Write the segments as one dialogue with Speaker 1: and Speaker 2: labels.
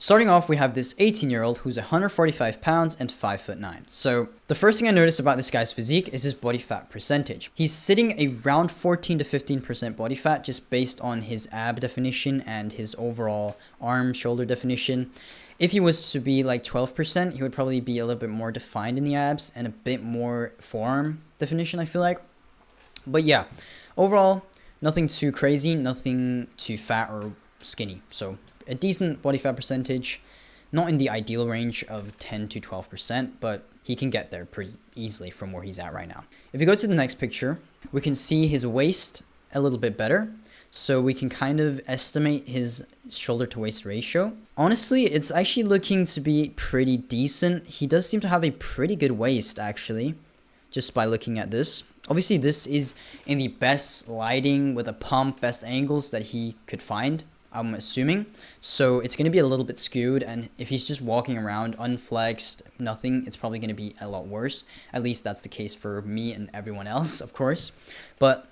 Speaker 1: Starting off, we have this 18-year-old who's 145 pounds and 5'9". So the first thing I noticed about this guy's physique is his body fat percentage. He's sitting around 14 to 15% body fat just based on his ab definition and his overall arm shoulder definition. If he was to be like 12%, he would probably be a little bit more defined in the abs and a bit more forearm definition, I feel like. But yeah, overall, nothing too crazy, nothing too fat or skinny. So a decent body fat percentage, not in the ideal range of 10 to 12%, but he can get there pretty easily from where he's at right now. If you go to the next picture, we can see his waist a little bit better. So we can kind of estimate his shoulder to waist ratio. Honestly, it's actually looking to be pretty decent. He does seem to have a pretty good waist actually, just by looking at this. Obviously, this is in the best lighting with a pump, best angles that he could find, I'm assuming. So it's going to be a little bit skewed, and if he's just walking around unflexed, nothing, it's probably going to be a lot worse. At least that's the case for me and everyone else, of course. But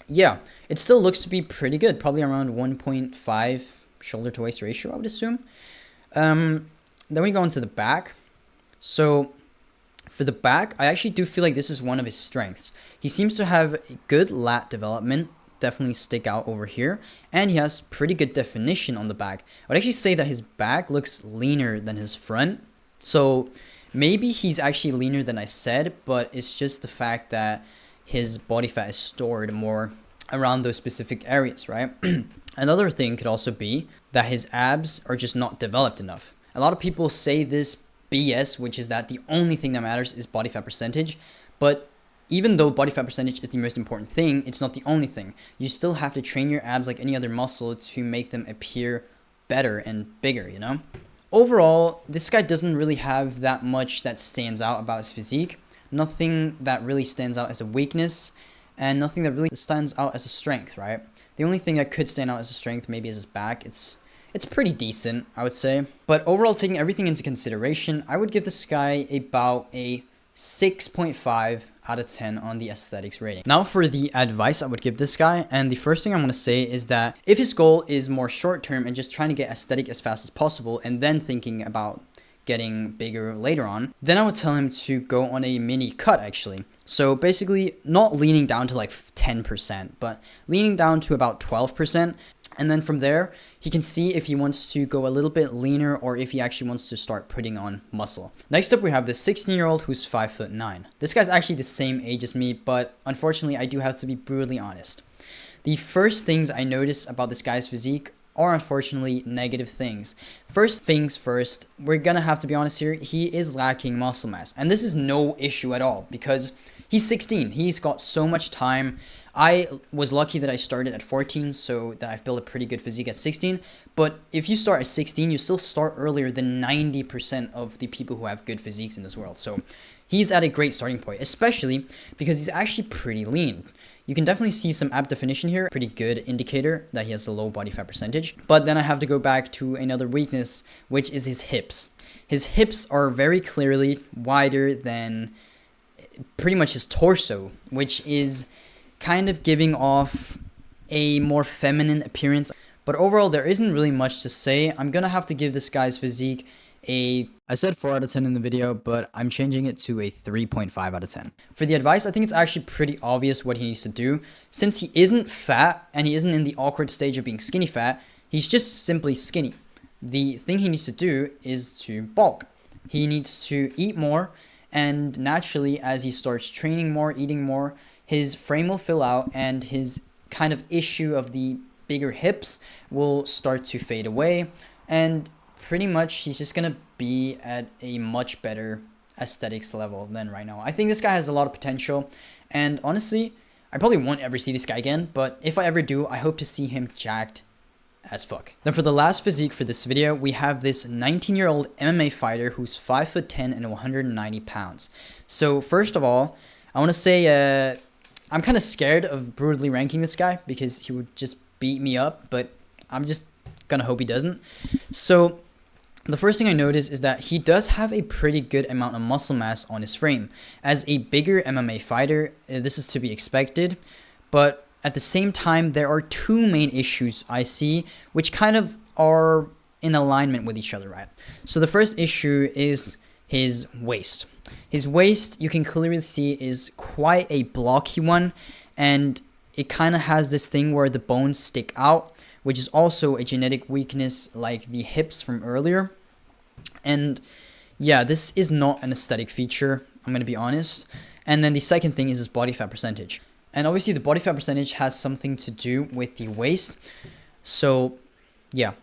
Speaker 1: yeah, it still looks to be pretty good, probably around 1.5 shoulder to waist ratio, I would assume. Then we go into the back. So for the back, I actually do feel like this is one of his strengths. He seems to have good lat development, definitely stick out over here, and he has pretty good definition on the back. I would actually say that his back looks leaner than his front. So maybe he's actually leaner than I said, but it's just the fact that his body fat is stored more around those specific areas, right? Another thing could also be that his abs are just not developed enough. A lot of people say this BS, which is that the only thing that matters is body fat percentage. But even though body fat percentage is the most important thing, it's not the only thing. You still have to train your abs like any other muscle to make them appear better and bigger, you know? Overall, this guy doesn't really have that much that stands out about his physique. Nothing that really stands out as a weakness, and nothing that really stands out as a strength, right? The only thing that could stand out as a strength maybe is his back. It's pretty decent, I would say. But overall, taking everything into consideration, I would give this guy about a 6.5 out of 10 on the aesthetics rating. Now for the advice I would give this guy, and the first thing I want to say is that if his goal is more short term and just trying to get aesthetic as fast as possible and then thinking about getting bigger later on, then I would tell him to go on a mini cut actually. So basically not leaning down to like 10%, but leaning down to about 12%. And then from there, he can see if he wants to go a little bit leaner or if he actually wants to start putting on muscle. Next up, we have this 16-year-old who's 5'9". This guy's actually the same age as me, but unfortunately, I do have to be brutally honest. The first things I notice about this guy's physique are unfortunately negative things. First things first, we're gonna have to be honest here, he is lacking muscle mass. And this is no issue at all because he's 16. He's got so much time. I was lucky that I started at 14, so that I've built a pretty good physique at 16. But if you start at 16, you still start earlier than 90% of the people who have good physiques in this world. So he's at a great starting point, especially because he's actually pretty lean. You can definitely see some ab definition here, pretty good indicator that he has a low body fat percentage. But then I have to go back to another weakness, which is his hips. His hips are very clearly wider than pretty much his torso, which is kind of giving off a more feminine appearance. But overall, there isn't really much to say. I'm gonna have to give this guy's physique I said 4 out of 10 in the video, but I'm changing it to a 3.5 out of 10. For the advice, I think it's actually pretty obvious what he needs to do. Since he isn't fat and he isn't in the awkward stage of being skinny fat, he's just simply skinny. The thing he needs to do is to bulk. He needs to eat more, and naturally, as he starts training more, eating more, his frame will fill out and his kind of issue of the bigger hips will start to fade away, and pretty much he's just gonna be at a much better aesthetics level than right now. I think this guy has a lot of potential, and honestly, I probably won't ever see this guy again, but if I ever do, I hope to see him jacked as fuck. Then for the last physique for this video, we have this 19-year-old MMA fighter who's 5'10" and 190 pounds. So first of all, I want to say I'm kind of scared of brutally ranking this guy because he would just beat me up, but I'm just gonna hope he doesn't. So the first thing I notice is that he does have a pretty good amount of muscle mass on his frame. As a bigger MMA fighter, this is to be expected, but at the same time, there are two main issues I see, which kind of are in alignment with each other, right? So the first issue is his waist. His waist, you can clearly see, is quite a blocky one, and it kind of has this thing where the bones stick out, which is also a genetic weakness like the hips from earlier. And yeah, this is not an aesthetic feature, I'm going to be honest. And then the second thing is his body fat percentage. And obviously the body fat percentage has something to do with the waist. So yeah,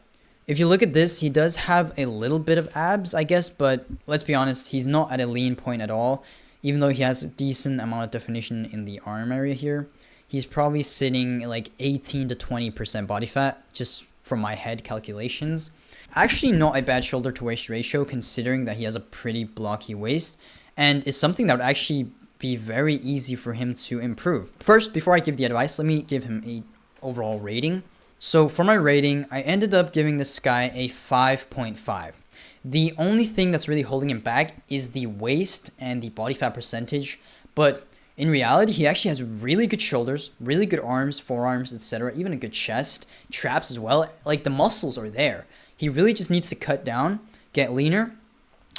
Speaker 1: if you look at this, he does have a little bit of abs, I guess, but let's be honest, he's not at a lean point at all. Even though he has a decent amount of definition in the arm area here, he's probably sitting like 18 to 20% body fat, just from my head calculations. Actually not a bad shoulder to waist ratio, considering that he has a pretty blocky waist, and is something that would actually be very easy for him to improve. First, before I give the advice, let me give him a overall rating. So for my rating, I ended up giving this guy a 5.5. The only thing that's really holding him back is the waist and the body fat percentage, but in reality, he actually has really good shoulders, really good arms, forearms, etc., even a good chest, traps as well. Like, the muscles are there. He really just needs to cut down, get leaner,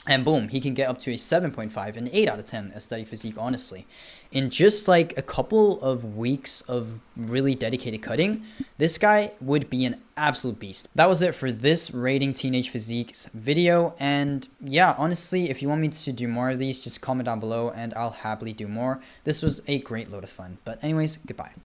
Speaker 1: and boom, he can get up to a 7.5, an 8 out of 10 aesthetic physique, honestly. In just like a couple of weeks of really dedicated cutting, this guy would be an absolute beast. That was it for this rating teenage physiques video. And yeah, honestly, if you want me to do more of these, just comment down below and I'll happily do more. This was a great load of fun. But anyways, goodbye.